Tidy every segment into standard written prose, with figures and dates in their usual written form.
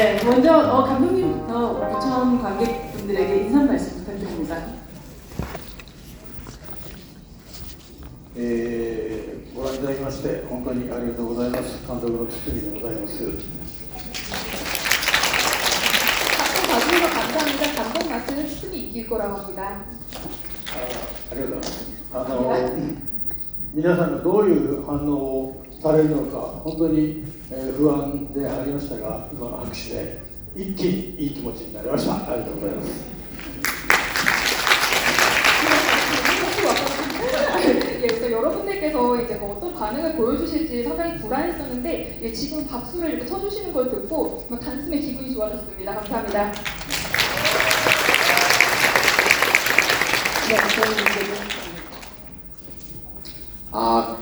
네, 먼저 감독님부터 부천 관객분들에게 인사 말씀 부탁드립니다. ご覧いただきまして本当にありがとうございます。監督の堤でございます。 봐주셔서 감사합니다. 감독 맡은 추천이 이길 거라고 합니다. ありがとうございます。皆さんがどういう反応をされるのか本当に不安でありましたが、今の拍手で一気にいい気持ちになりました。ありがとうございます。 예, 그래서 여러분들께서 이제 뭐 어떤 반응을 보여주실지 상당히 불안했었는데 예, 지금 박수를 이렇게 쳐주시는 걸 듣고 단숨에 기분이 좋아졌습니다. 감사합니다. 네, 저희 이제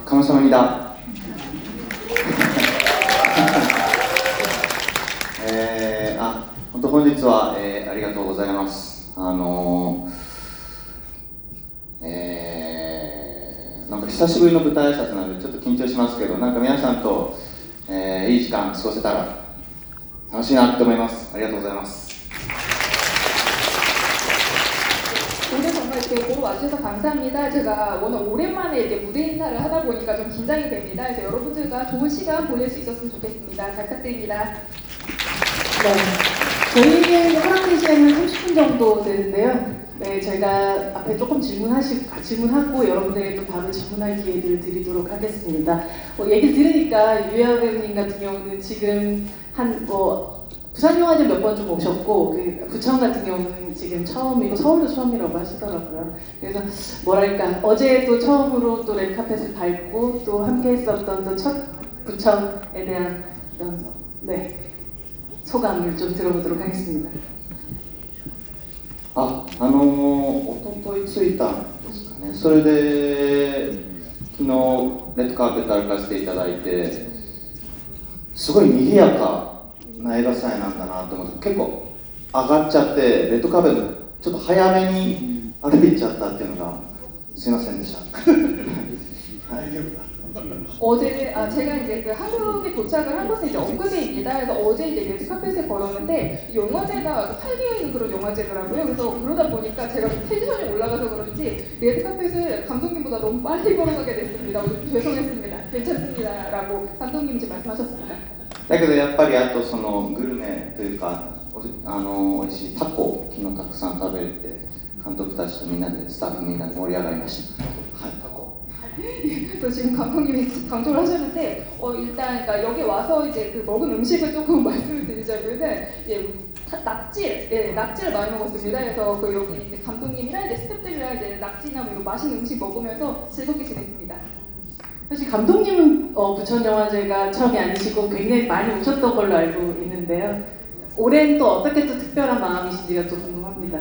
감사합니다. 本当本日は、ありがとうございます。なんか久しぶりの舞台挨拶なのでちょっと緊張しますけど、なんか皆さんと、いい時間過ごせたら楽しいなって思います。ありがとうございます。 오늘 정말 이렇게 보러 와주셔서 감사합니다. 제가 오늘 오랜만에 이렇게 무대 인사를 하다 보니까 좀 긴장이 됩니다. 그래서 여러분들과 좋은 시간 보낼 수 있었으면 좋겠습니다. 잘 부탁드립니다. 네, 저희에게 허락된 시간은 30분 정도 되는데요. 네, 저희가 앞에 조금 질문하고 여러분들에게 또 바로 질문할 기회를 드리도록 하겠습니다. 얘기를 들으니까 유야 배우님 같은 경우는 지금 부산영화제 몇 번 좀 오셨고 부천 같은 경우는 지금 처음이고 서울도 처음이라고 하시더라고요. 그래서 뭐랄까 어제도 처음으로 또 레드카펫을 밟고 또 함께했었던 또 첫 부천에 대한 어떤 소감을 좀 들어보도록 하겠습니다. おととい着いたんですかね。それで昨日レッドカーペット歩かせていただいて、すごい賑やかな映画祭なんだなと思って、結構上がっちゃってレッドカーペットちょっと早めに歩いちゃったっていうのがすいませんでした。はい。 어제 제가 이제 그 한국에 도착을 한 것은 이제 엊그제입니다. 그래서 어제 이제 레드카펫에 걸었는데 영화제가 활기가 있는 그런 영화제더라고요. 그래서 그러다 보니까 제가 텐션이 올라가서 그런지 레드카펫을 감독님보다 너무 빨리 걸어가게 됐습니다. 죄송했습니다. 괜찮습니다라고 감독님이 이제 말씀하셨습니다. だけどやっぱりあとそのグルメというか美味しいタコを昨日たくさん食べれて監督たちとみんなでスタッフみんなで盛り上がりました。はい、タコ。 또 지금 감독님이 강조를 하셨는데 일단 그러니까 여기 와서 이제 그 먹은 음식을 조금 말씀을 드리자면은 낙지를 많이 먹었습니다. 그래서 그 여기 이제 감독님이랑 이제 스태프들이랑 이제 낙지나 뭐 이런 맛있는 음식 먹으면서 즐겁게 지냈습니다. 사실 감독님은 부천영화제가 처음이 아니시고 굉장히 많이 오셨던 걸로 알고 있는데요. 올해는 또 어떻게 또 특별한 마음이신지가 또 궁금합니다.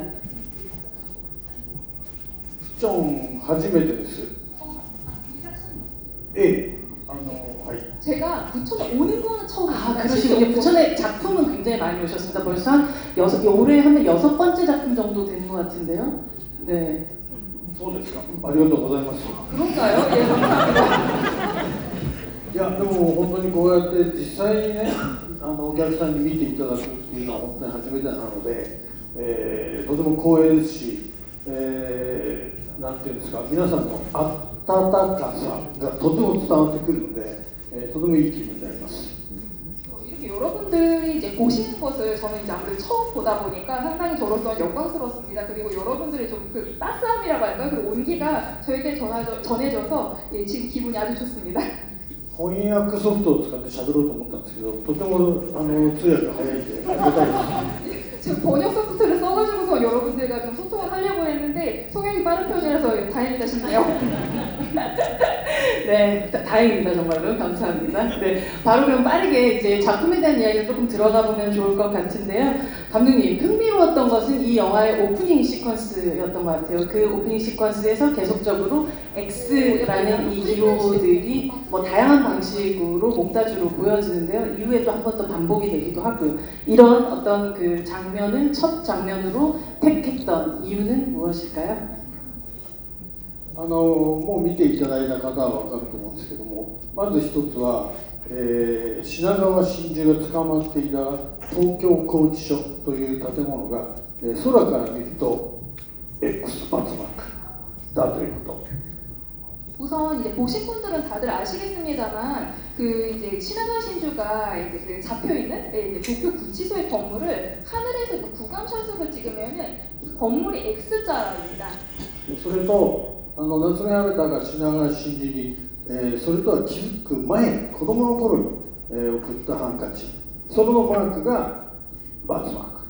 부천 初めてです。 제가 부천에 오는 거는 처음입니다. 그러시군요. 부천에 작품은 굉장히 많이 오셨습니다. 벌써 올해 하면 6번째 작품 정도 되는 것 같은데요. 네. そうですか。ありがとうございます。 그런가요? 예, 감사합니다. いやでも本当にこうやって実際にねお客さんに見ていただくっていうのは本当に初めてなので、とても光栄ですし、なんていうんですか皆さんの温かさがとても伝わってくるので、とてもいい気分になります。 이렇게 여러분들이 이제 보시는 것을 저는 이제 아무래도 처음 보다 보니까 상당히 저로서 영광스럽습니다. 그리고 여러분들의 좀 그 따스함이라고 할까요? 그리고 온기가 저에게 전해져서 예, 지금 기분이 아주 좋습니다. 翻訳ソフトを使って喋ろうと思ったんですけど、とても通訳が早いんでありがたいです。 지금 번역 소프트를 써가지고서 여러분들과 좀 소통을 하려고 했는데 통역이 빠른 편이라서 다행이다 싶네요. 네, 다행입니다. 정말로 감사합니다. 네, 바로 그럼 빠르게 이제 작품에 대한 이야기를 조금 들어가 보면 좋을 것 같은데요. 감독님, 흥미로웠던 것은 이 영화의 오프닝 시퀀스였던 것 같아요. 그 오프닝 시퀀스에서 계속적으로 X라는 이 기호들이 뭐 다양한 방식으로 몽타주로 보여지는데요. 이후에도 한 번 더 반복이 되기도 하고요. 이런 어떤 그 장면을 첫 장면으로 택했던 이유는 무엇일까요? もう見ていただいた方は分かると思うんですけども、まず一つは、品川真珠が捕まっていた東京拘置所という建物が、空から見ると X バツマークだということ。 우선 이제 보신 분들은 다들 아시겠습니다만 그 이제 신화가 신주가 이제 그 잡혀 있는 이제 도쿄 구치소의 건물을 하늘에서 그 구감샷으로 찍으면은 건물이 X자입니다. それと夏目新が品川真珠に、それとは気づく前子供の頃に、送ったハンカチそのマークがバツマーク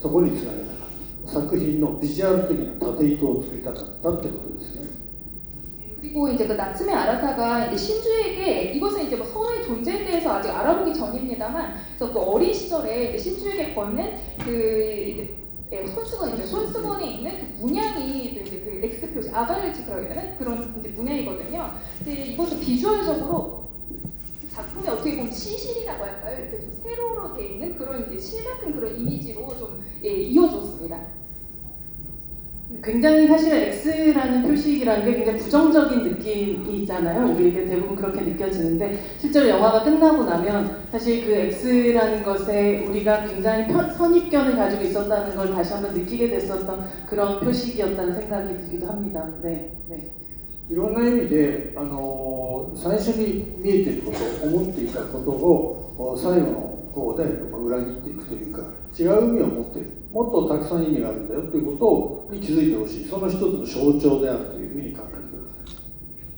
そこにつなげたかった作品のビジュアル的な縦糸を作りたかったってことですね。 그리고 이제 그 나츠메 아라타가 이제 신주에게 이것은 이제 뭐 선의 존재에 대해서 아직 알아보기 전입니다만, 그래서 그 어린 시절에 이제 신주에게 건넨 그 이제 손수건에 있는 그 문양이 이제 그 X 표시 아가일치라고 해야 되나 그런 이제 문양이거든요. 근데 이것은 비주얼적으로 작품에 어떻게 보면 시실이라고 할까요? 이렇게 좀 세로로 돼 있는 그런 이제 실 같은 그런 이미지로 좀 이어줬습니다. 굉장히 사실 X라는 표식이라는 게 굉장히 부정적인 느낌이 있잖아요. 우리에게 대부분 그렇게 느껴지는데 실제로 영화가 끝나고 나면 사실 그 X라는 것에 우리가 굉장히 선입견을 가지고 있었다는 걸 다시 한번 느끼게 됐었던 그런 표식이었다는 생각이 들기도 합니다. 네, 네. いろんな意味で、最初に見えていること思っていたことを最後のこうで裏切っていくというか違う意味を持っているもっとたくさん意味があるんだよということに気づいてほしいその一つの象徴であるというふうに考えてください。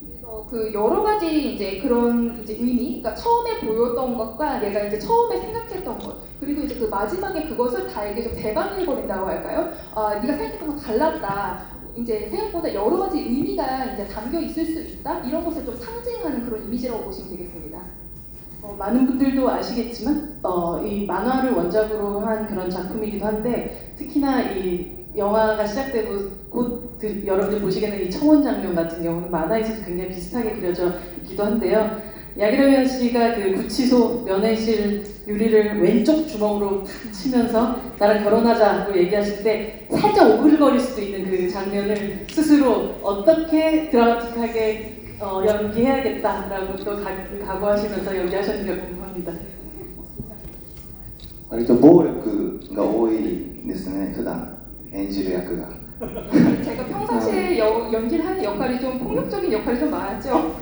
그래서 그 여러 가지 이제 그런 이제 의미, 그러니까 처음에 보였던 것과 내가 이제 처음에 생각했던 것, 그리고 이제 그 마지막에 그것을 다 이게 좀 대박을 버린다고 할까요? 아, 네가 생각했던 건 달랐다. 이제 생각보다 여러 가지 의미가 이제 담겨 있을 수 있다. 이런 것을 좀 상징하는 그런 이미지라고 보시면 되겠습니다. 많은 분들도 아시겠지만 이 만화를 원작으로 한 그런 작품이기도 한데 특히나 이 영화가 시작되고 곧 여러분들 보시게 된 이 청원 장면 같은 경우는 만화에서도 굉장히 비슷하게 그려져 있기도 한데요. 야기라미야 씨가 그 구치소 면회실 유리를 왼쪽 주먹으로 탁 치면서 나랑 결혼하자고 얘기하실 때 살짝 오글거릴 수도 있는 그 장면을 스스로 어떻게 드라마틱하게 연기해야겠다라고 또 각오하시면서 연기하셨는가 궁금합니다. 割と暴力が多いですね、普段演じる役が。 제가 평상시에 연기를 하는 역할이 좀 폭력적인 역할이 좀 많았죠.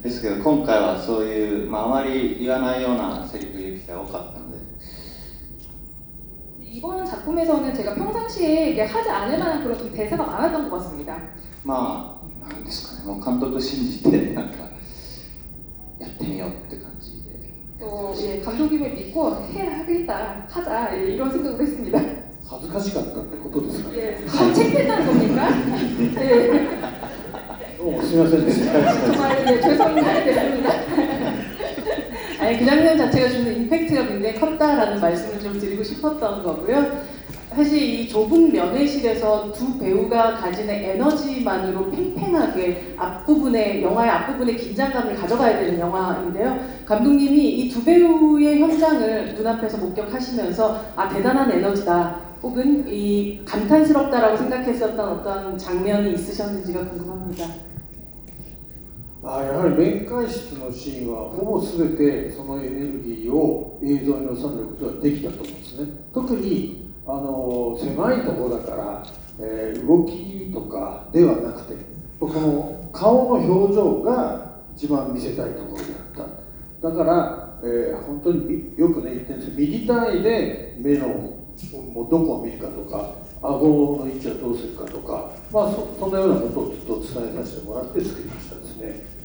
ですけど今回はそういう、あまり言わないようなセリフ言う機会が多かったので 이번 작품에서는 제가 평상시에 이게 하지 않을 만한 그런 좀 대사가 많았던 것 같습니다. まあなんですかね、もう監督信じてなんかやってみようって感じで 또 예, 감독님을 믿고 하겠다, 하자 이런 생각을 했습니다. 恥ずかしかったってことですかね。 예, 창피했다는 겁니까? 예, どうもすみませんでした。 정말 예, 죄송했습니다. 아니 그 장면 자체가 주는 임팩트가 굉장히 컸다라는 말씀을 좀 드리고 싶었던 거고요. 사실 이 좁은 면회실에서 두 배우가 가지는 에너지만으로 팽팽하게 영화의 앞부분에 긴장감을 가져가야 되는 영화인데요. 감독님이 이 두 배우의 현장을 눈앞에서 목격하시면서 아 대단한 에너지다 혹은 이 감탄스럽다라고 생각했었던 어떤 장면이 있으셨는지가 궁금합니다. やはり面会室のシーンはほぼ全てそのエネルギーを映像に収めることができたと思うんですね。特に狭いところだから、動きとかではなくてこの顔の表情が一番見せたいところであった。だから、本当によくね言ってるんですけど右単位で目のもうどこを見るかとか顎の位置はどうするかとか、そのようなことをずっと伝えさせてもらって作りましたですね。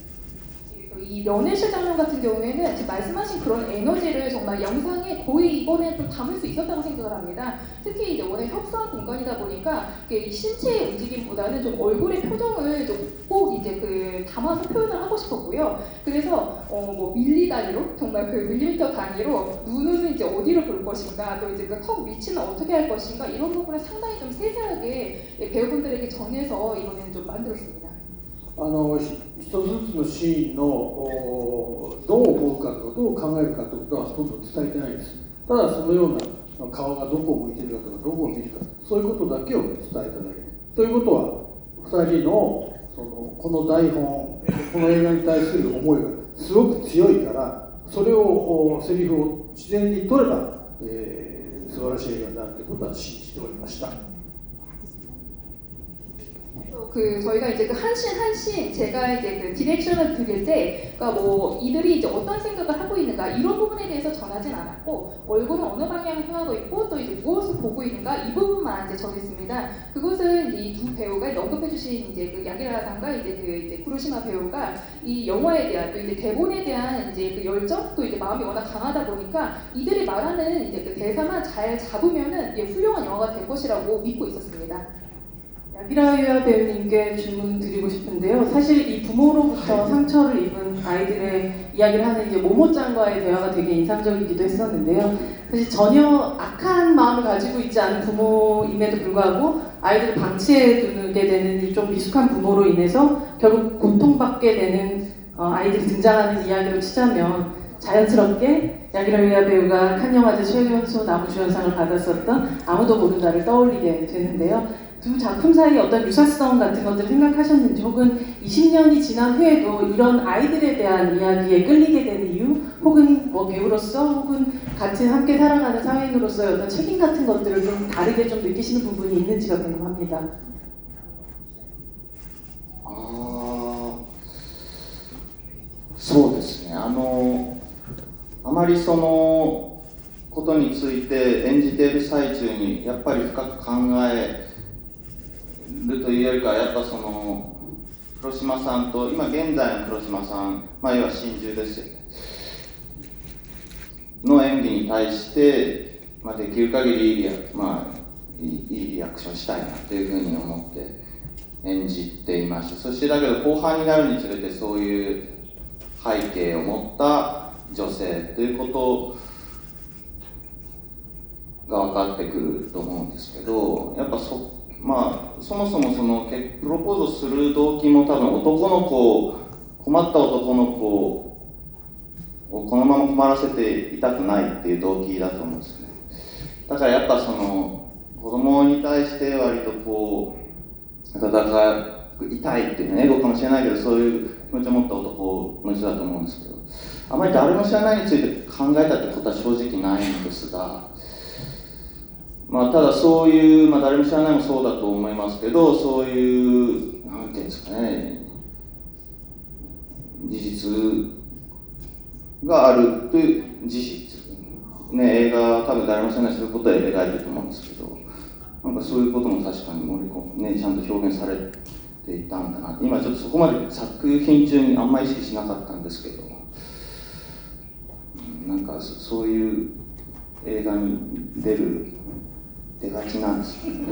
이 면회실 장면 같은 경우에는 지금 말씀하신 그런 에너지를 정말 영상에 거의 이번에 좀 담을 수 있었다고 생각을 합니다. 특히 이제 워낙 협소한 공간이다 보니까 이 신체의 움직임보다는 좀 얼굴의 표정을 좀 꼭 이제 그 담아서 표현을 하고 싶었고요. 그래서 뭐 밀리 단위로 정말 그 밀리미터 단위로 눈은 이제 어디로 볼 것인가, 또 이제 그 턱 위치는 어떻게 할 것인가 이런 부분을 상당히 좀 세세하게 배우분들에게 정해서 이번에는 좀 만들었습니다. 一つずつのシーンのどう思うかとかどう考えるかということはほとんど伝えてないです。ただそのような顔がどこを向いているかとかどこを見るかそういうことだけを伝えただけということは2人のこの台本この映画に対する思いがすごく強いからそれをセリフを自然に取れば、素晴らしい映画になるということは信じておりました。 저희가 이제 그 한씬 제가 이제 그 디렉션을 드릴 때, 그러니까 뭐 이들이 이제 어떤 생각을 하고 있는가 이런 부분에 대해서 전하진 않았고, 얼굴은 어느 방향을 향하고 있고 또 이제 무엇을 보고 있는가 이 부분만 이제 전했습니다. 그것은 이 두 배우가 언급해주신 이제 그 야기라상과 이제 쿠로시마 배우가 이 영화에 대한 또 이제 대본에 대한 이제 그 열정 또 이제 마음이 워낙 강하다 보니까 이들이 말하는 이제 그 대사만 잘 잡으면은 훌륭한 영화가 될 것이라고 믿고 있었습니다. 야기라 배우님께 질문 드리고 싶은데요. 사실 이 부모로부터 상처를 입은 아이들의 이야기를 하는 이제 모모짱과의 대화가 되게 인상적이기도 했었는데요. 사실 전혀 악한 마음을 가지고 있지 않은 부모임에도 불구하고 아이들을 방치해 두게 되는 이 좀 미숙한 부모로 인해서 결국 고통받게 되는 아이들이 등장하는 이야기로 치자면 자연스럽게 야기라 배우가 칸 영화제 최연소 남우주연상을 받았었던 아무도 모른다를 떠올리게 되는데요. 두 작품 사이에 어떤 유사성 같은 것들을 생각하셨는지, 혹은 20년이 지난 후에도 이런 아이들에 대한 이야기에 끌리게 되는 이유, 혹은 뭐 배우로서, 혹은 같이 함께 살아가는 사회인으로서의 어떤 책임 같은 것들을 좀 다르게 좀 느끼시는 부분이 있는지가 궁금합니다. そうですね。あまりそのことについて演じている最中にやっぱり深く考えるというよりかは、やっぱその黒島さんと今現在の黒島さん、要は真珠ですよねの演技に対して、できる限りいいリアクションしたいなというふうに思って演じていました。そしてだけど後半になるにつれてそういう背景を持った女性ということが分かってくると思うんですけど、やっぱそもそもそのプロポーズをする動機も多分困った男の子をこのまま困らせていたくないっていう動機だと思うんですよね。だからやっぱその子供に対して割と温かくいたいっていうエゴかもしれないけど、そういう気持ちを持った男の人だと思うんですけど、あまり誰も知らないについて考えたってことは正直ないんですが、ただそういう、誰も知らないもそうだと思いますけど、そういうなんていうんですかね、事実があるという事実ね、映画は多分誰も知らないそういうことを描いてると思うんですけど、そういうことも確かにちゃんと表現されていたんだなって。今ちょっとそこまで作品中にあんまり意識しなかったんですけど、そういう映画に出がちなんですよね。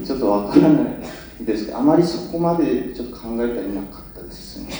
ちょっとわからないですけど、あまりそこまでちょっと考えていなかったですね。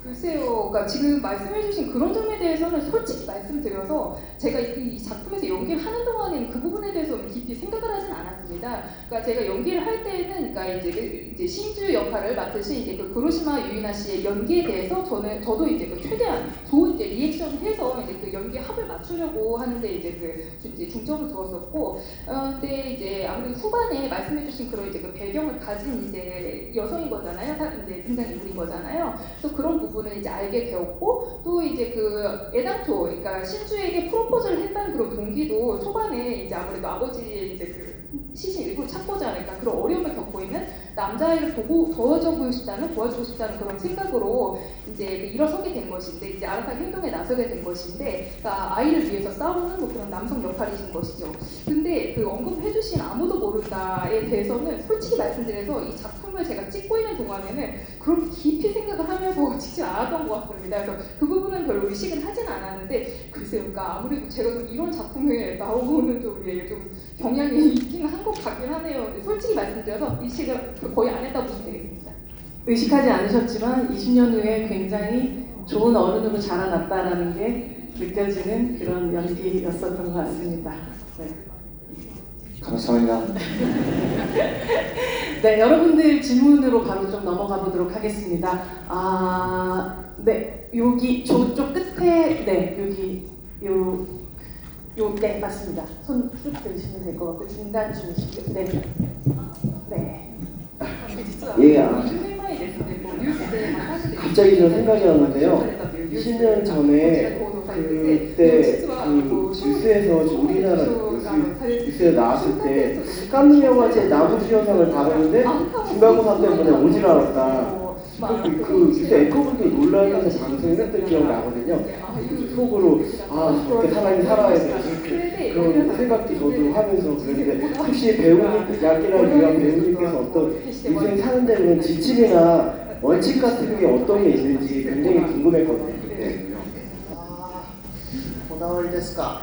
글쎄요, 그러니까 지금 말씀해주신 그런 점에 대해서는 솔직히 말씀드려서 제가 이 작품에서 연기를 하는 동안에는 그 부분에 대해서는 깊이 생각을 하진 않았습니다. 그러니까 제가 연기를 할 때는, 그러니까 이제 신주 역할을 맡으신 이제 그 구로시마 유이나 씨의 연기에 대해서 저도 이제 그 최대한 좋은 이제 리액션을 해서 이제 그 연기 합을 맞추려고 하는데 이제 중점을 두었었고, 근데 이제 아무래도 후반에 말씀해주신 그런 이제 그 배경을 가진 이제 여성인 거잖아요, 이제 등장 인물인 거잖아요. 그래서 그런 부분을 이제 알게 되었고, 또 이제 그 애당초, 그러니까 신주에게 프로포즈를 했다는 그런 동기도 초반에 이제 아무래도 아버지의 이제 그 시신 일부러 찾고자 하니까 그런 어려움을 겪고 있는 남자아이를 도와주고 싶다는 그런 생각으로 이제 일어서게 된 것인데, 이제 아라타 행동에 나서게 된 것인데, 그러니까 아이를 위해서 싸우는 뭐 그런 남성 역할이신 것이죠. 근데 그 언급해주신 아무도 모른다에 대해서는 솔직히 말씀드려서 이 작품을 제가 찍고 있는 동안에는 그렇게 깊이 생각을 하면서 찍지 않았던 것 같습니다. 그래서 그 부분은 별로 의식은 하진 않았는데, 글쎄요, 그러니까 아무래도 제가 좀 이런 작품에 나오는 좀 경향이 있기는 한 것 같긴 하네요. 근데 솔직히 말씀드려서 의식을 거의 안 했다고 보시면 되겠습니다. 의식하지 않으셨지만 20년 후에 굉장히 좋은 어른으로 자라났다라는 게 느껴지는 그런 연기였었던 것 같습니다. 네. 감사합니다. 네, 여러분들 질문으로 바로 좀 넘어가 보도록 하겠습니다. 네, 여기 저쪽 끝에, 네, 여기 네, 맞습니다. 손 쭉 들으시면 될 것 같고 중간 주시고요. 네, 네.実は 예, 20年前ですね、ニュースで 갑자기 저 생각이 났는데요. 20년 전에 그때 그 뉴스에서 우리나라 뉴스에 나왔을 때 깐느 영화제 나무주연상을 받았는데 중간고사 때문에 오질 않았다. 그 뉴스 앵커분들이 놀라면서 방송했던 기억이 나거든요. 속으로 그렇게 사람이 살아야 돼 그런 생각도 저도 하면서 그랬는데 혹시 배우님, 약이나 유학 배우님께서 어떤 인생 사는 데는 지침이나 원칙 같은 게 어떤 게 있는지 굉장히 궁금했거든요. 네. こだわりですか。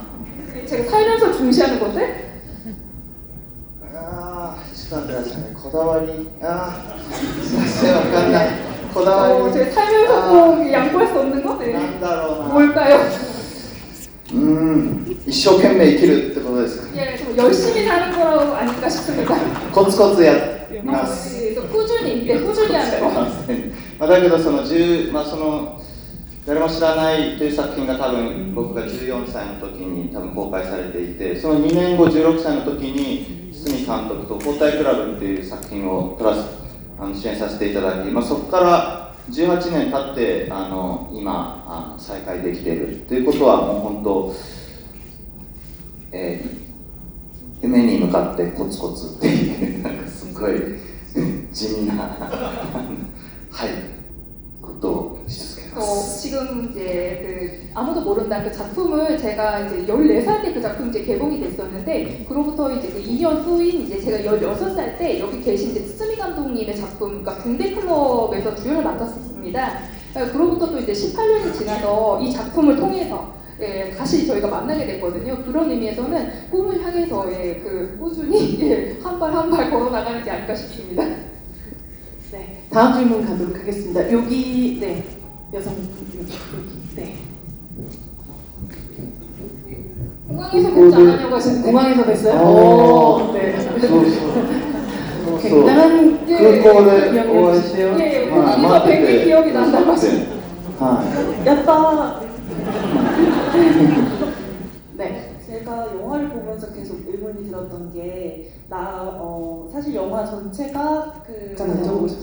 제가 살면서 중시하는 것들? ちょっと待ってくださいね。こだわり。すいません、わかんない。こだわり。 제가 살면서 꼭 양보할 수 없는 것? 네. なんだろうな。 뭘까요? 一生懸命生きるってことですか。 예, 좀 열심히 사는 거라고 아닐까 싶습니다. コツコツやってます。 그래서 꾸준히, 네, 꾸준히 하는 거. だけどその誰も知らないという作品が多分僕が14歳の時に多分公開されていて、その2年後16歳の時に堤監督と交代クラブっていう作品を主演させていただき、そこから18年経って今再開できているということはもう本当、夢に向かってコツコツっていうなんかすごい地味なはいことをし続けます。 지금 이제 아무도 모른다 그 작품을 제가 이제 14살 때 그 작품 이제 개봉이 됐었는데, 그로부터 이제 그 2년 후인 이제 제가 16살 때 여기 계신 이제 츠츠미 감독님의 작품, 그러니까 군대 클럽에서 주연을 맡았었습니다. 그로부터 또 이제 18년이 지나서 이 작품을 통해서 다시 저희가 만나게 됐거든요. 그런 의미에서는 꿈을 향해서 그 꾸준히 한 발 한 발 걸어 나가는 게 아닐까 싶습니다. 네, 다음 질문 가도록 하겠습니다. 여기 네 여성 여기 네. 공항에서 뵙지 않았냐고 하시는데. 공항에서 뵀어요? 오, 네. そうそう。 굉장한 空港でお会いして、 예, はい 거기서 待って 뵌 게 て 기억이 난다고 待って 하시는데. はい 야빠. 네. 제가 영화를 보면서 계속 의문이 들었던 게, 사실 영화 전체가 그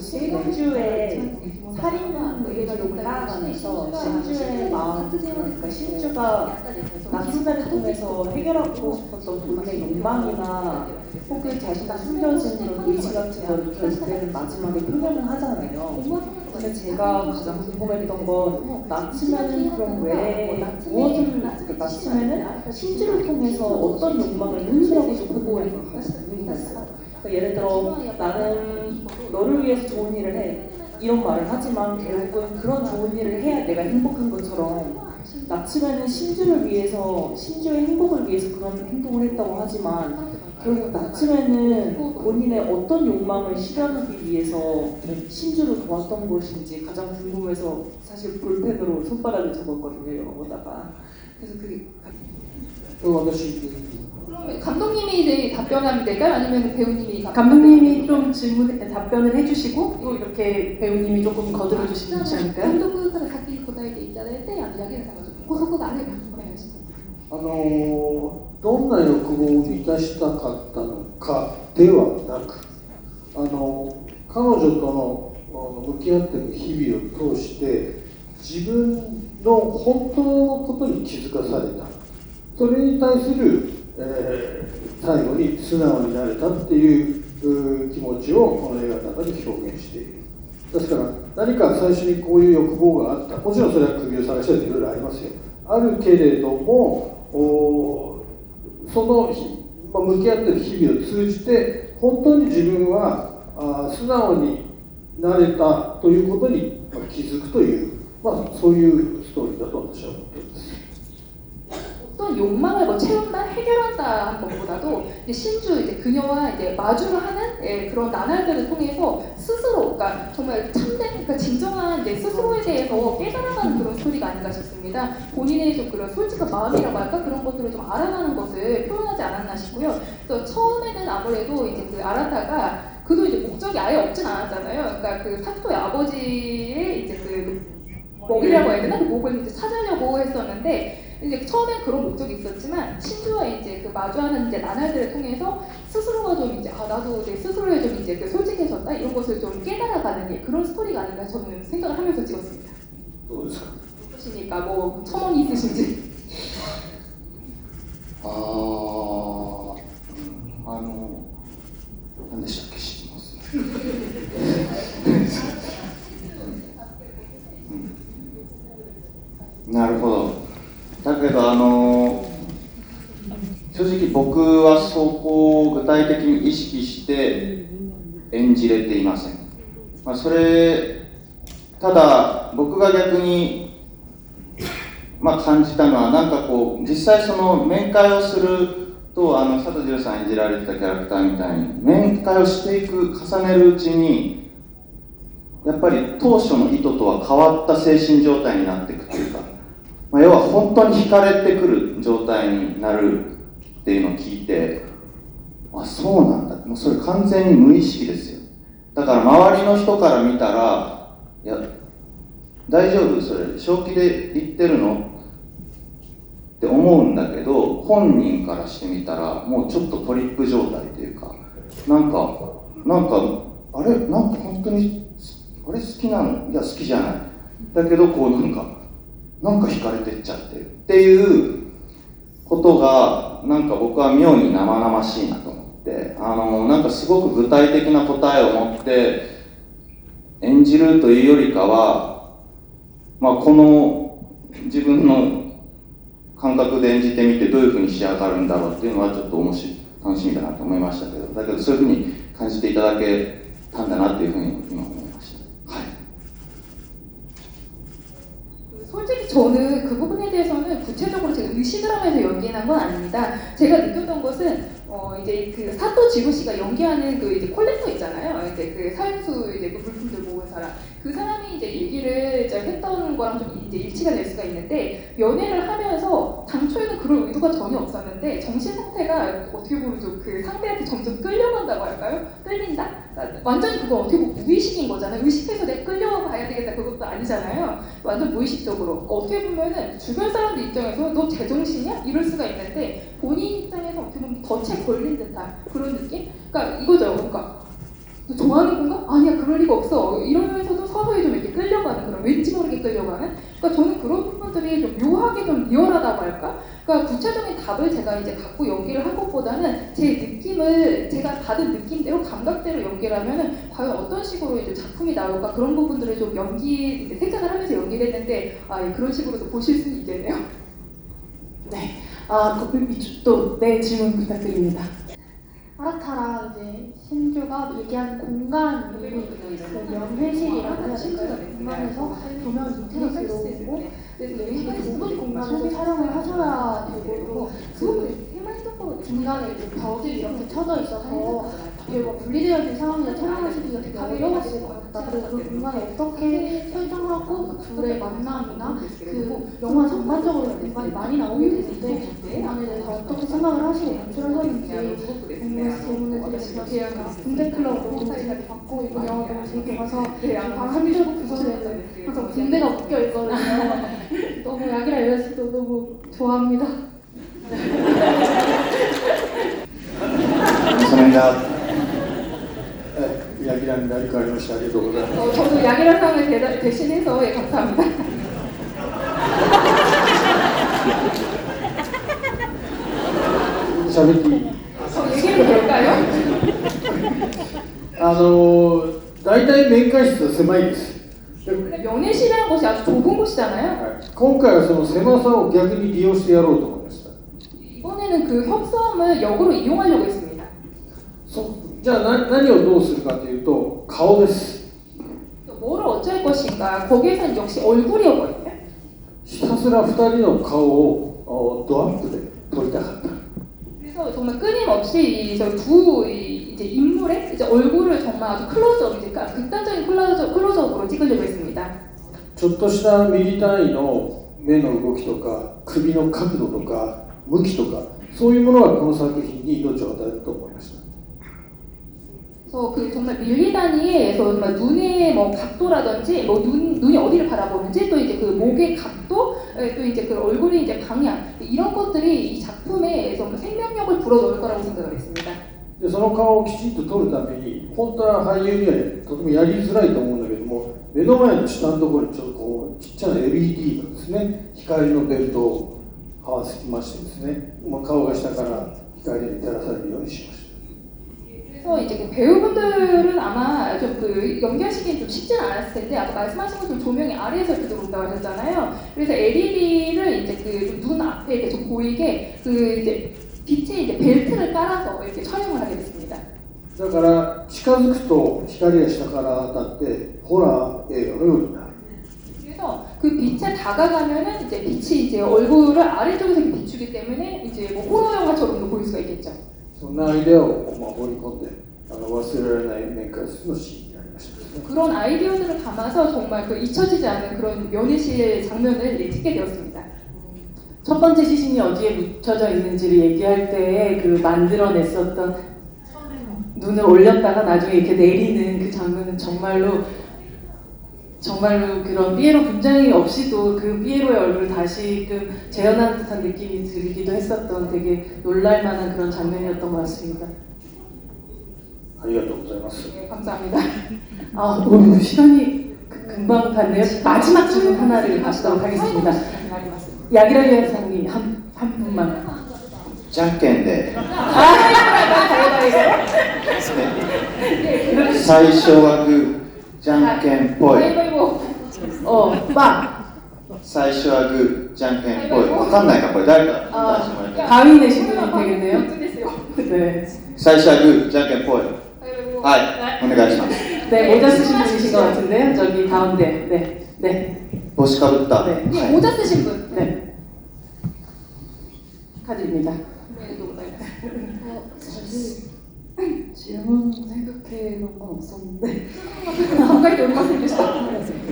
신주의 살인 기록을 따라가면서 신주의 마음, 그러니까 신주가 나치단을 통해서 해결하고 싶었던 본인의 욕망이나 혹은 자신이 숨겨진 그런 의지 같은 걸 결국에는 마지막에 표현을 하잖아요. 근데 제가 가장 궁금했던 건, 나치면은 그럼 왜 무엇을 나치면은 신주를 통해서 어떤 욕망을 표출하고 싶었는지 궁금했어요. 그러니까 예를 들어 나는 너를 위해서 좋은 일을 해 이런 말을 하지만 결국은 그런 좋은 일을 해야 내가 행복한 것처럼, 나치면은 신주를 위해서, 신주의 행복을 위해서 그런 행동을 했다고 하지만 결국 나치면은 본인의 어떤 욕망을 실현하기 위해서 신주를 도왔던 것인지 가장 궁금해서 사실 볼펜으로 손바닥을 적었거든요, 영화 보다가. 그래서 그게 私 그럼 감독님이 이제 답변하면 될까요? 아니면 배우님이 감독님이 좀 답변을 해주시고 또 이렇게 배우님이 조금 거들어 주시면 되지 않을까요? 監督から先に答えていただいて、柳原さんが補足があればお願いします。どんな欲望を満たしたかったのかではなく、彼女との向き合っていく日々を通して自分の本当のことに気づかされた、それに対する、最後に素直になれたっていう気持ちをこの映画の中で表現している。ですから何か最初にこういう欲望があった、もちろんそれは首を探したりいろいろありますよ、あるけれどもその向き合っている日々を通じて本当に自分は素直になれたということに気づくという、そういうストーリーだと私は思っています。 어떤 욕망을 뭐 채운다, 해결한다 한 것보다도 이제 신주 이제 그녀와 이제 마주를 하는 그런 나날들을 통해서 스스로, 그러니까 정말 참된, 그러니까 진정한 이제 스스로에 대해서 깨달아가는 그런 스토리가 아닌가 싶습니다. 본인의 좀 그런 솔직한 마음이라고 할까, 그런 것들을 좀 알아가는 것을 표현하지 않았나 싶고요. 그래서 처음에는 아무래도 이제 그 아라타가 그도 이제 목적이 아예 없진 않았잖아요. 그러니까 그 사토의 아버지의 이제 그 목이라고 해야 되나, 그 목을 이제 찾으려고 했었는데. 이제 처음엔 그런 목적이 있었지만 신주와 이제 그 마주하는 이제 나날들을 통해서 스스로가 좀 이제 나도 내 스스로에 좀 이제 그 솔직해졌다 이런 것을 좀 깨달아가는 그런 스토리가 아닌가 저는 생각을 하면서 찍었습니다. 해주시니까 뭐 첨언이 있으신지. 何でしたっけ、知ってますなるほど。だけど正直僕はそこを具体的に意識して演じれていません。ただ僕が逆に感じたのは、なんかこう実際その面会をすると佐藤二さん演じられてたキャラクターみたいに面会をしていく重ねるうちにやっぱり当初の意図とは変わった精神状態になっていくというか、要は本当に惹かれてくる状態になるっていうのを聞いて、そうなんだ、もうそれ完全に無意識ですよ。だから周りの人から見たら、いや大丈夫それ正気で言ってるのって思うんだけど、本人からしてみたらもうちょっとトリップ状態というか、なんかあれなんか本当にあれ好きなの、いや好きじゃない、だけどこうなんか惹かれてっちゃってるっていうことがなんか僕は妙に生々しいなと思って、なんかすごく具体的な答えを持って演じるというよりかは、この自分の感覚で演じてみてどういうふうに仕上がるんだろうっていうのはちょっと楽しみだなと思いましたけど、だけどそういうふうに感じていただけたんだなっていうふうに今思いました。はい。 솔직히 저는 그 부분에 대해서는 구체적으로 제가 의식을 하면서 연기한 건 아닙니다. 제가 느꼈던 것은 이제 그 사토 지구 씨가 연기하는 그 이제 콜렉터 있잖아요. 이제 그 사용수 이제 그 물품들 모은 사람. 그 사람이 이제 얘기를 이제 했던 거랑 좀 이제 일치가 될 수가 있는데, 연애를 하면서 당초에는 그럴 의도가 전혀 없었는데 정신 상태가 어떻게 보면 좀 그 상대한테 점점 끌려간다고 할까요? 끌린다? 그러니까 완전히 그건 어떻게 보면 무의식인 거잖아요. 의식해서 내가 끌려가야 되겠다 그것도 아니잖아요. 완전 무의식적으로. 그러니까 어떻게 보면은 주변 사람들 입장에서 너 제정신이야? 이럴 수가 있는데 본인 입장에서 어떻게 보면 덫에 걸린 듯한 그런 느낌? 그러니까 이거죠. 그러니까 너 좋아하는 건가? 아니야, 그럴 리가 없어. 이러면서도 서서히 좀 이렇게 끌려가는, 그런 왠지 모르게 끌려가는. 그러니까 저는 그런 부분들이 좀 묘하게 좀 리얼하다고 할까? 그러니까 구체적인 답을 제가 이제 갖고 연기를 한 것보다는 제 느낌을 제가 받은 느낌대로 감각대로 연기를 하면은 과연 어떤 식으로 이제 작품이 나올까, 그런 부분들을 좀 연기 이제 생각을 하면서 연기를 했는데, 예, 그런 식으로도 보실 수 있겠네요. 네. 또 네, 질문 부탁드립니다. 아라타랑 이제 신주가 얘기한 공간이 그 연회실이라고 해야 될까요? 공간에서 조명이 밑에서 들어오고 되게 좁은 공간에서 촬영을 하셔야 되고, 그 중간에 이제 벽이 이렇게 쳐져 있어서 되게 막 분리되어진 상황에서 촬영하시기가 되게 어려웠을 것 같다. 그래서 그 공간에 어떻게 설정하고 그 둘의 만남이나 그 영화 전반적으로 공간이 많이 나오게 되는데 그 공간에 대해서 어떻게 생각을 하시고 연출하셨는지 궁금해서 질문을 드렸습니다. 군대클럽 너무 재밌게 봤고 이번 영화 너무 재밌게 봐서 방 한줄고 부서지는 항상 군대가 묶여 있거든요. 너무 야기라 여자씨도 너무 좋아합니다. 감사합니다. 네, 야기란 날이 가리마시다. 아리가또 저도 양이란 상을 대신해서 예, 감사합니다. 얘기해도 될까요? 大体面会室は狭いです。 원래 연애실이라는 곳이 아주 좁은 곳이잖아요. 今回はその狭さを逆に利用してやろうと思いました。 이번에는 그 협소함을 역으로 이용하려고 했습니다. じゃあ何をどうするかというと、顔です。 뭐를 어쩔 것인가? 거기에서는 역시 얼굴이었거든요. ひたすら2人の顔をドアップで撮りたかった。 그래서 정말 끊임없이 두 이제 인물의 이제 얼굴을 정말 아주 클로즈업, 이제 극단적인 클로즈업으로 찍으려고 했습니다. ちょっとしたミリ単位の目の動きとか首の角度とか向きとか、そういうものがこの作品に命を与えると思いました。 그래서 그 정말 밀리 단위에서 정말 눈의 뭐 각도라든지 뭐 눈이 어디를 바라보는지, 또 이제 그 목의 각도, 또 이제 그 얼굴의 이제 방향, 이런 것들이 이 작품에 정말 생명력을 불어넣을 거라고 생각을 했습니다. でその顔をきちんと撮るために、本当は俳優にはとてもやりづらいと思うんだけども、目の前の下のところにちょっとこうちっちゃな LED がですですね、光のベルトを合わせましてですね、顔が下から光に照らされるようにしました。 그래서 이제 그 배우분들은 아마 좀 그 연기하시기엔 좀 쉽진 않았을 텐데 아까 말씀하신 것처럼 조명이 아래에서 이렇게 들어온다고 하셨잖아요. 그래서 LED를 이제 그 눈 앞에 이렇게 좀 보이게 그 이제 빛에 이제 벨트를 깔아서 이렇게 촬영을 하게 됐습니다. だから近づくと光が下から当たってホラー映画のようになる。 그래서 그 빛에 다가가면은 이제 빛이 이제 얼굴을 아래쪽에서 이렇게 비추기 때문에 이제 뭐 호러 영화처럼도 보일 수가 있겠죠. そんなアイデアを盛り込んで忘れられない面会室のシーンになりましたですね。 그런 아이디어들을 담아서 정말 그 잊혀지지 않은 그런 면회실 장면을 찍게 되었습니다. 첫 번째 시신이 어디에 묻혀져 있는지를 얘기할 때에 그 만들어냈었던 눈을 올렸다가 나중에 이렇게 내리는 그 장면은 정말로 그런 피에로 분장이 없이도 그 피에로의 얼굴을 다시금 재현하는 듯한 느낌이 들기도 했었던 되게 놀랄만한 그런 장면이었던 것 같습니다. ありがとうございます。 네, 감사합니다. 아, 오, 시간이 금방 갔네요. 마지막 질문 하나를 하시도록 하겠습니다. 야기라 위원장님 한 분만. じゃんけんで 네, 最初はグーじゃんけんぽい 가위바위보. 빠. 最初はグーじゃんけんぽいわかんないかこれ誰か出してもらって 가위 내신 분이 되겠네요. 됐어요. 네. 最初はグーじゃんけんぽい 가위바위보. はいお願いします 네, 모자 쓰신 분이신 것 같은데요. 저기 가운데. 네. 네. 帽子かぶった 네. 네, 모자 쓰신 분. 네. 카드입니다. 네, 누구나요? 질문 생각해 놓은 건 없었는데 가까이 얼마 생겼어?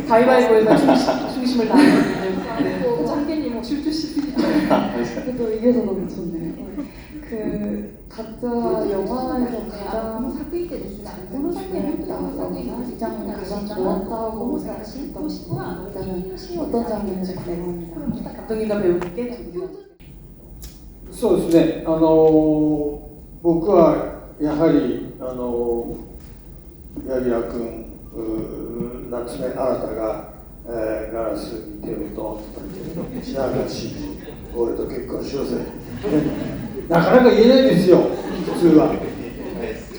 가위바위보에서 중심을 다하거든요. 네. 장기님 뭐 줄주시니. 그래도 이겨서 너무 좋네요. 그 각자 영화에서 가장 잘 보셨다거나 이 장면이 가장 좋았다고 생각하셨던 있다면 어떤 장면인지 궁금합니다. 감독님과 배우님께 두 분. そうですね、僕はやはり柳楽君、夏目新が、ガラスに手をドンと立てて品川真司、俺と結婚しようぜ。なかなか言えないですよ、普通は。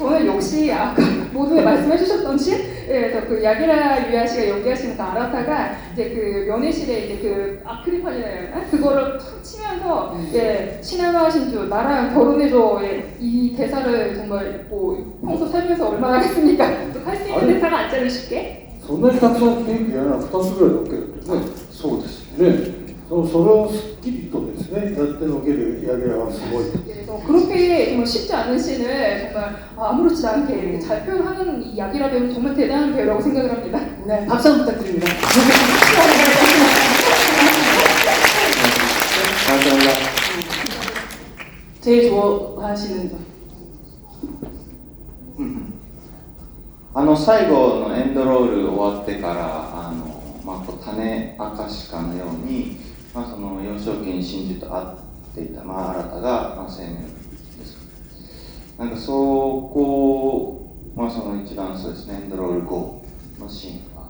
저는 역시 아까 모두에 말씀해주셨던지 그래서 그 야기라 유야 씨가 연기하시는 그 아라타가 이제 그 면회실에 이제 그 아크릴판이라 해야 하나? 그거를 탁 치면서 신하가 신주 나랑 결혼해줘 이 대사를 정말 뭐 평소 살면서 얼마나 하겠습니까? 또 할 수 있는 대사가 안 자르 쉽게 そんなにたくさんケーキやら2つぐらい乗っけるってね。そうですね、それをすっきりとですね、やってのける柳楽はすごい。 그래서 그렇게 정말 쉽지 않은 씬을 정말 아무렇지도 않게 이렇게 잘 표현하는 이 야기라 배우는 정말 대단한 배우라고 생각을 합니다. 네, 박수 한번 부탁드립니다. 감사합니다 제일 좋아하시는 분. 最後のエンドロール終わってからこう種明かしかのように、その幼少期に真珠と会っていた、新が、青年ですなんかそこ、その一番そうですねエンドロール後のシーンは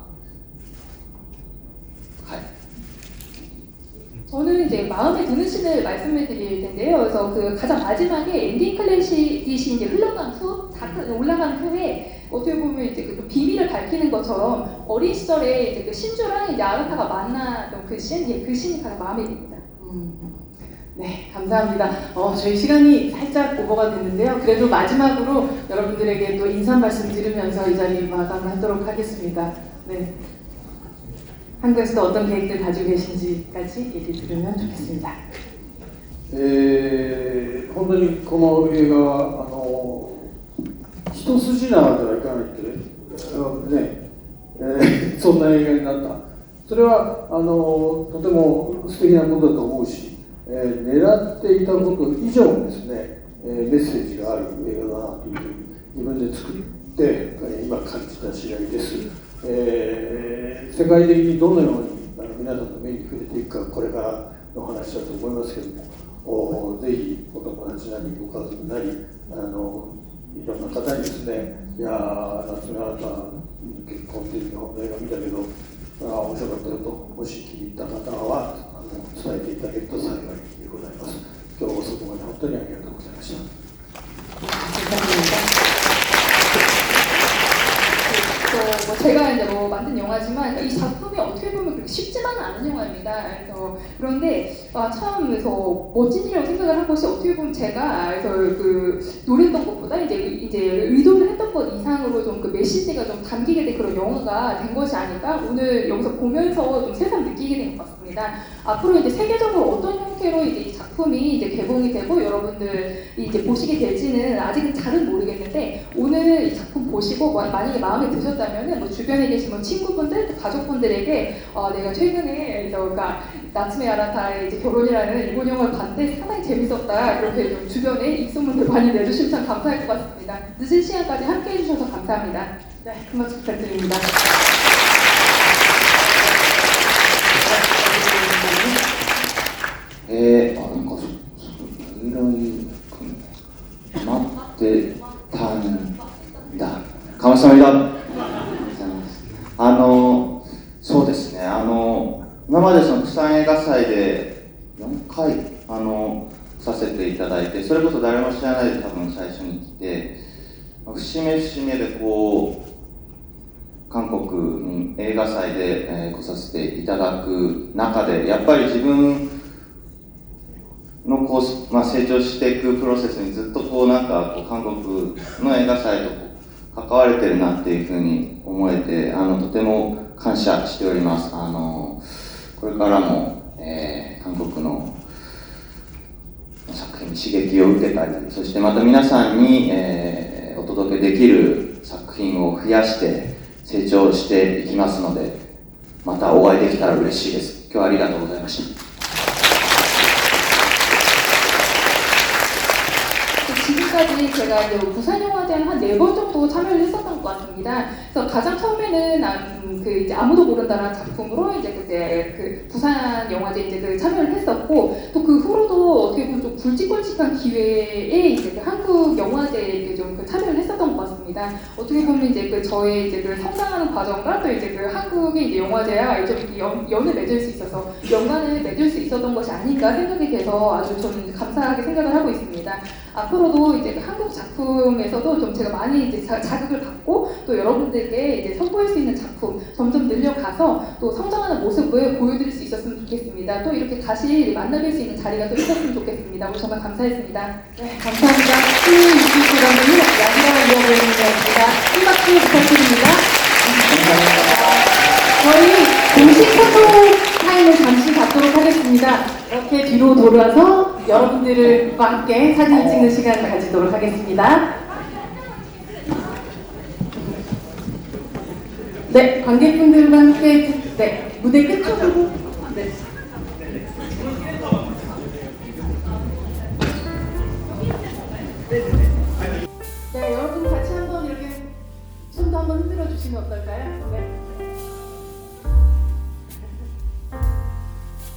はい 저는 이제 마음에 드는 씬을 말씀을 드릴 텐데요. 그래서 그 가장 마지막에 엔딩 클래식이 이제 흘러간 후, 다 올라간 후에 어떻게 보면 이제 그 비밀을 밝히는 것처럼 어린 시절에 이제 그 신주랑 이제 아라타가 만났던 그 씬, 그 씬이 가장 마음에 듭니다. 네, 감사합니다. 저희 시간이 살짝 오버가 됐는데요. 그래도 마지막으로 여러분들에게 또 인사 말씀 드리면서 이 자리 마감하도록 하겠습니다. 네. 한국에서도 어떤 계획들 가지고 계신지까지 얘기 들으면 좋겠습니다. 本当にこの映画は一筋縄ではいかないってね、そんな映画になった。それはとても素敵なことだと思うし、狙っていたこと以上にですね、メッセージがある映画だなというふうに自分で作って今感じた次第です。世界的にどのように皆さんの目に触れていくかこれからの話だと思いますけれども、ぜひお友達なりご家族なりいろんな方にですね、いや夏目新太結婚っていう日本の映画見たけど面白かったよと、もし気に入った方は伝えていただけると幸いでございます。今日は遅くまで本当にありがとうございました。 뭐 제가 이제 뭐 만든 영화지만 이 작품이 어떻게 보면 그렇게 쉽지만은 않은 영화입니다. 그래서 그런데 참 그래서 멋진 일이라고 생각을 한 것이 어떻게 보면 제가 그래서 그 노렸던 것보다 이제 의도를 했던 것 이상으로 좀 그 메시지가 좀 담기게 된 그런 영화가 된 것이 아닐까 오늘 여기서 보면서 좀 새삼 느끼게 된 것 같습니다. 앞으로 이제 세계적으로 어떤 형태로 이제 이 작품이 이제 개봉이 되고 여러분들이 이제 보시게 될지는 아직은 잘은 모르겠는데 오늘 이 작품 보시고 만약에 마음에 드셨다면은 뭐 주변에 계신 뭐 친구분들, 또 가족분들에게 내가 최근에 그러니까 나츠메 아라타의 이제 결혼이라는 일본 영화를 봤는데 상당히 재밌었다 이렇게 좀 주변에 입소문을 많이 내주시면 참 감사할 것 같습니다. 늦은 시간까지 함께해 주셔서 감사합니다. 네, 큰 박수 부탁드립니다. なんかいろいろ待ってたんだ。かまさまりだ。そうですね。今までその釜山映画祭で4回させていただいて、それこそ誰も知らないで多分最初に来て、節目節目でこう韓国に映画祭で、来させていただく中で、やっぱり自分のこう、成長していくプロセスにずっとこうなんかこう韓国の映画祭と関われてるなっていうふうに思えて、とても感謝しております。これからも、韓国の作品に刺激を受けたり、そしてまた皆さんに、お届けできる作品を増やして成長していきますので、またお会いできたら嬉しいです。今日はありがとうございました。 지금까지 제가 이제 부산영화제는 한 4번 정도 참여를 했었던 것 같습니다. 그래서 가장 처음에는 이제 아무도 모른다라는 작품으로 이제 그때 그 부산 영화제 이제 그 참여를 했었고 또 그 후로도 어떻게 보면 좀 굵직굵직한 기회에 이제 그 한국 영화제에 좀 그 참여를 했었던 것 같습니다. 어떻게 보면 이제 그 저의 이제 그 성장하는 과정과 또 이제 그 한국의 이제 영화제와 좀 연을 맺을 수 있어서 연관을 맺을 수 있었던 것이 아닌가 생각이 돼서 아주 좀 감사하게 생각을 하고 있습니다. 앞으로도 이제 한국 작품에서도 좀 제가 많이 이제 자극을 받고 또 여러분들께 이제 선보일 수 있는 작품 점점 늘려가서 또 성장하는 모습을 보여드릴 수 있었으면 좋겠습니다. 또 이렇게 다시 만나뵐 수 있는 자리가 또 있었으면 좋겠습니다. 오늘 정말 감사했습니다. 네, 감사합니다. 수유주시라는 야기랑을 이어보이는 것입니다. 큰 박수 부탁드립니다. 저희 공식 포토 타임을 잠시 갖도록 하겠습니다. 이렇게 뒤로 돌아서 여러분들과 함께 사진 찍는 시간을 가지도록 하겠습니다. 네, 관객분들과 함께 네, 무대 끝쪽으로 네. 네, 여러분 같이 한번 이렇게 손도 한번 흔들어 주시면 어떨까요? 네.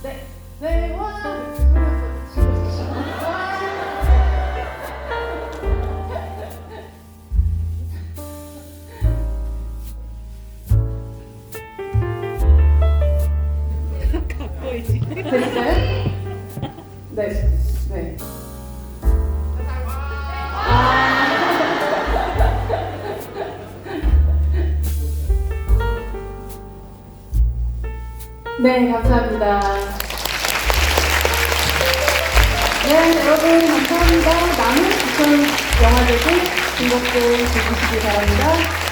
네, 네, 와! 소리 한번 질러주시죠. 됐어요? 네, 네. 네, 감사합니다. 네, 여러분 감사합니다. 남은 부천 영화제도 즐겁게 즐기시기 바랍니다.